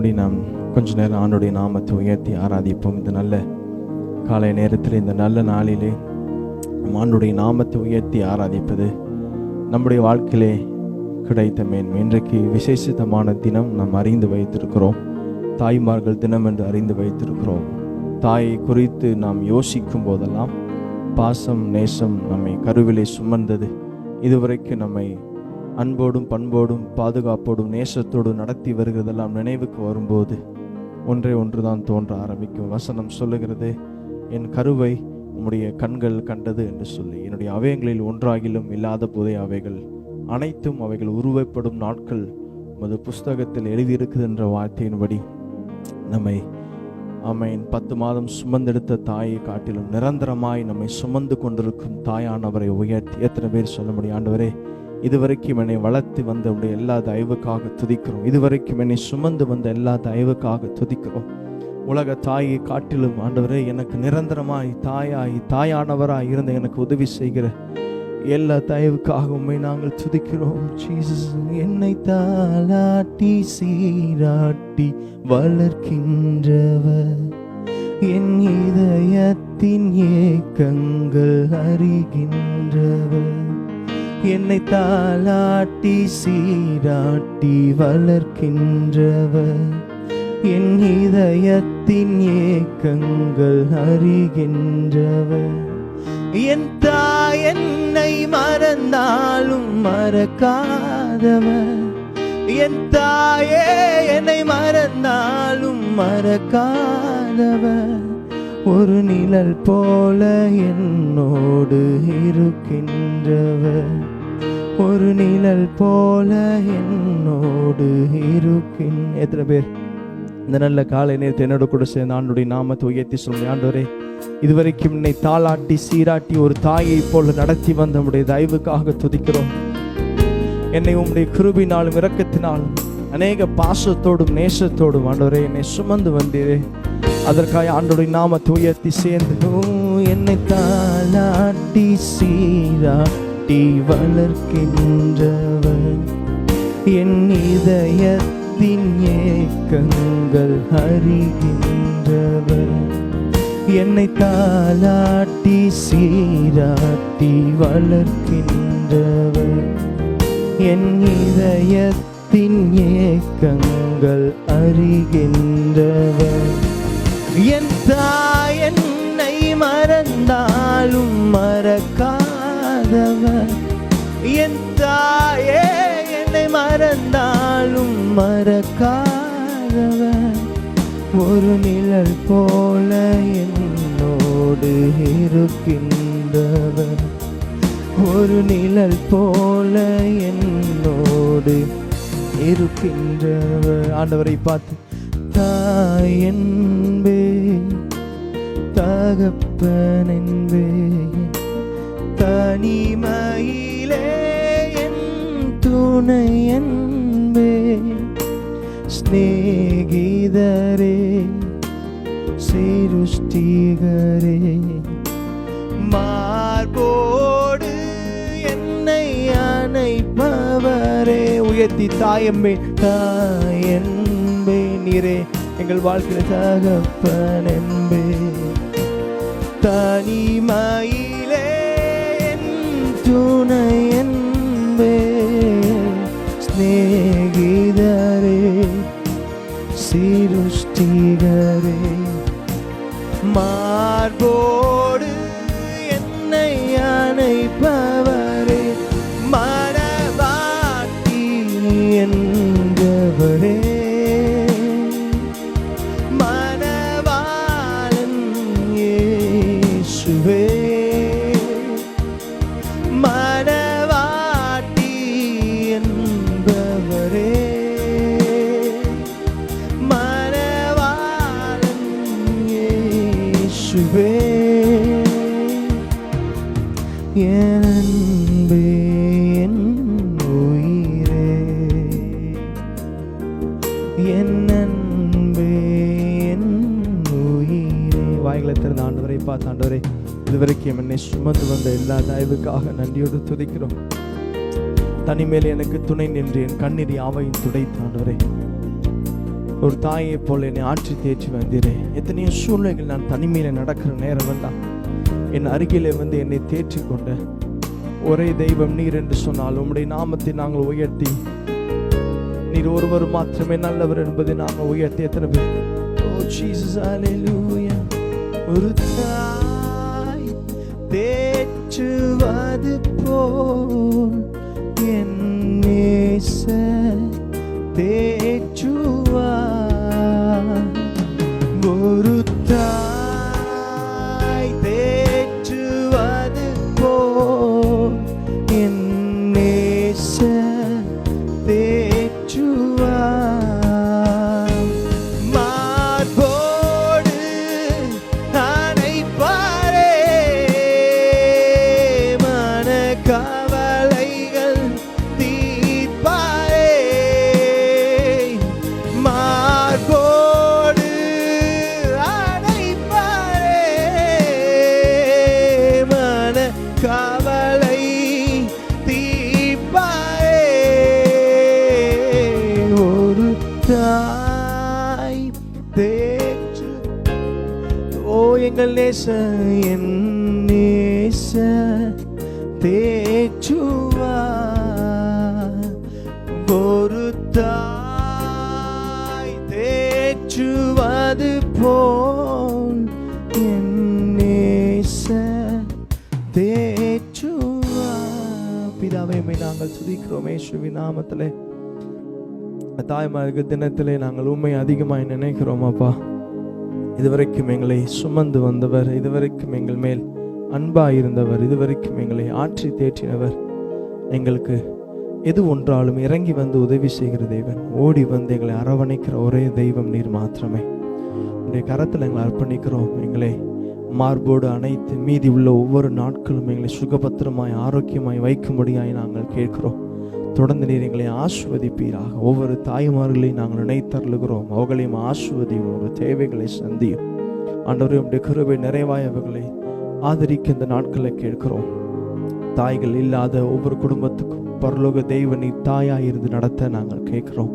நாம் கொஞ்ச நேரம் ஆண்டுடைய நாமத்தை உயர்த்தி ஆராதிப்போம். இந்த நல்ல காலை நேரத்தில், இந்த நல்ல நாளிலே ஆண்டுடைய நாமத்தை உயர்த்தி ஆராதிப்பது நம்முடைய வாழ்க்கையிலே கிடைத்த மேன்மை. இன்றைக்கு விசேஷித்தமான தினம் நாம் அறிந்து வைத்திருக்கிறோம். தாய்மார்கள் தினம் என்று அறிந்து வைத்திருக்கிறோம். தாயை குறித்து நாம் யோசிக்கும் போதெல்லாம் பாசம் நேசம் நம்மை கருவிலே சுமந்தது, இதுவரைக்கும் நம்மை அன்போடும் பண்போடும் பாதுகாப்போடும் நேசத்தோடும் நடத்தி வருகிறதெல்லாம் நினைவுக்கு வரும்போது ஒன்று தான் தோன்ற ஆரம்பிக்கும். வசனம் சொல்லுகிறது, என் கருவை உம்முடைய கண்கள் கண்டது என்று சொல்லி. என்னுடைய அவயங்களில் ஒன்றாகிலும் இல்லாத போதே அவைகள் அனைத்தும் அவைகள் உருவப்படும் நாட்கள் உமது புஸ்தகத்தில் எழுதியிருக்குது என்ற வார்த்தையின்படி நம்மை 10 மாதம் சுமந்தெடுத்த தாயை காட்டிலும் நிரந்தரமாய் நம்மை சுமந்து கொண்டிருக்கும் தாயானவரை உயர்த்தி எத்தனை பேர் சொல்ல முடியும்? ஆண்டவரே, இதுவரைக்கும் என்னை வளர்த்து வந்த உடைய எல்லா தயவுக்காக துதிக்கிறோம். இதுவரைக்கும் என்னை சுமந்து வந்த எல்லா தயவுக்காக துதிக்கிறோம். உலக தாயை காட்டிலும் ஆண்டவரே, எனக்கு நிரந்தரமாய் தாயானவராய் இருந்த எனக்கு உதவி செய்கிற எல்லா தயவுக்காக உம்மை நாங்கள் துதிக்கிறோம். ஜீசஸ், என்னை தாலாட்டி சீராட்டி வளர்க்கின்றவர், என் இதயத்தின் ஏக்கங்கள் அறிகின்றவர். என்னை தாலாட்டி சீராட்டி வளர்க்கின்றவர், என் இதயத்தின் ஏக்கங்கள் அறிகின்றவர். என் தாய் என்னை மறந்தாலும் மறக்காதவர், என் தாயே என்னை மறந்தாலும் மறக்காதவர். ஒரு நிழல் போல என்னோடு இருக்கின்றவர், ஒரு நிழல் போல என்னோடு எத்தனை பேர் இந்த நல்ல காலை நேரத்தை என்னோட கூட சேர்ந்து ஆண்டுடைய நாமத்தை உயர்த்தி சொல்லுங்க. ஆண்டவரே, இதுவரைக்கும் என்னை தாளாட்டி சீராட்டி ஒரு தாயை போல நடத்தி வந்த நம்முடைய தயவுக்காக துதிக்கிறோம். என்னை உம்முடைய கிருபையினாலும் இரக்கத்தினாலும் அநேக பாசத்தோடும் நேசத்தோடும் ஆண்டவரே என்னை சுமந்து வந்தீரே. அதற்காக ஆண்டவருடைய நாமத்தை உயர்த்தி சேர்ந்து, என்னை தாளாட்டி சீராட்டி வளர்க்கின்றவர், என் இதயத்தின் ஏக்கங்கள் அறிகின்றவர். என்னை தாளாட்டி சீராட்டி வளர்க்கின்றவர், என் இதயத்தின் ஏக்கங்கள் அறிகின்றவர். என் தாய் என்னை மறந்தாலும் மறக்காதவர், என் தாயே என்னை மறந்தாலும் மறக்காதவர். ஒரு நிழல் போல என்னோடு இருக்கின்றவர், ஒரு நிழல் போல என்னோடு இருக்கின்றவர். ஆண்டவரை பார்த்து, தாய் என்பே தகப்பன் என்பே, தனிமையிலே என் துணை என்பே, ஸ்நேகிதரே சிருஷ்டிகரே, மார்போடு என்னை அணைப்பவரே. உயர்த்தி தாயம்பே தாயன்பே, நீரே எங்கள் வாழ்க்கையில் தகப்பன் என்பே, தனிமையிலே என் துணை என்பே, ஸ்நேகிதரே சிருஷ்டிகரே, மார்போடு என்னை அணைப்பவரே, மனவாட்டி என்றவரே, மனவாளன் இயேசுவே, மனவாட்டி என்பவரே, மனவாளன் இயேசுவே. என் அன்பே என் உயிரே, என் அன்பே என் உயிரே. வாய்களை திறந்த ஆண்டவரை பார்த்து, ஆண்டவரே, இதுவரைக்கும் என்னை சுமந்து வந்த எல்லா தயவுக்காக நன்றியோடு துதிக்கிறோம். தனிமேல் எனக்கு துணை நின்று என் கண்ணீர் யாவையும் துடைத்து ஆண்டவரே ஒரு தாயை போல என்னை ஆற்றி தேற்றி வந்தீரே. எத்தனையோ சூழ்நிலைகள் நான் தனிமையில நடக்கிற நேரம் எல்லாம் என் அருகிலே வந்து என்னை தேற்றி கொண்ட ஒரே தெய்வம் நீர் என்று சொன்னால் உம்முடைய நாமத்தை நாங்கள் உயர்த்தி, நீர் ஒருவர் மாத்திரமே நல்லவர் என்பதை நாங்கள் உயர்த்தி எத்தனை பேர் ஓ ஜீசஸ் ஹalleluya. ஒரு தாய் தேற்றுவது போல் என் நேசர் தேற்றுவார். ஒரு தாய் தேற்றுவது போல் என் நேசர் தேற்றுவார். மார்போடு அணைப்பாரே, மனக்கவலைகள் தீர்ப்பாரே. மார்போடு அணைப்பாரே, மனக்கவலை தீர்ப்பாரே. ஒரு தாய் தேற்று ஓ எங்கள் நேசர், என் நேசர் தேற்றுவார். ஒரு தாய் தேற்றுவது போல் என் நேசர் தேற்றுவார். பிதாவே, உம்மை நாங்கள் துதிக்கிறோம் இயேசுவின் நாமத்திலே. தாய்மார்க்கு தினத்திலே நாங்கள் உண்மை அதிகமாய் நினைக்கிறோம் அப்பா. இதுவரைக்கும் எங்களை சுமந்து வந்தவர், இதுவரைக்கும் எங்கள் மேல் அன்பாய் இருந்தவர், இதுவரைக்கும் எங்களை ஆற்றி தேற்றினவர், எங்களுக்கு எது ஒன்றாலும் இறங்கி வந்து உதவி செய்கிற தெய்வன், ஓடி வந்து எங்களை அரவணைக்கிற ஒரே தெய்வம் நீர் மாத்திரமே. உடைய கரத்தில் எங்களை அர்ப்பணிக்கிறோம். எங்களை மார்போடு அணைத்து மீதி உள்ள ஒவ்வொரு நாட்களும் எங்களை சுகபத்திரமாய் ஆரோக்கியமாய் வைக்கும்படியாய் நாங்கள் கேட்கிறோம். தொடர்ந்து நீர் எங்களை ஆசிர்வதிப்பீராக. ஒவ்வொரு தாய்மார்களையும் நாங்கள் நினைத்தருளுகிறோம். அவர்களையும் ஆசிர்வதியும், ஒரு தேவைகளை சந்தியும். ஆண்டவரே, உம்முடைய கிருபை நிறைவாய் அவர்களை ஆதரிக்க இந்த நாட்களை கேட்கிறோம். தாய்கள் இல்லாத ஒவ்வொரு குடும்பத்துக்கும் பரலோக தெய்வ நீர் தாயாய் இருந்து நடத்த நாங்கள் கேட்கிறோம்.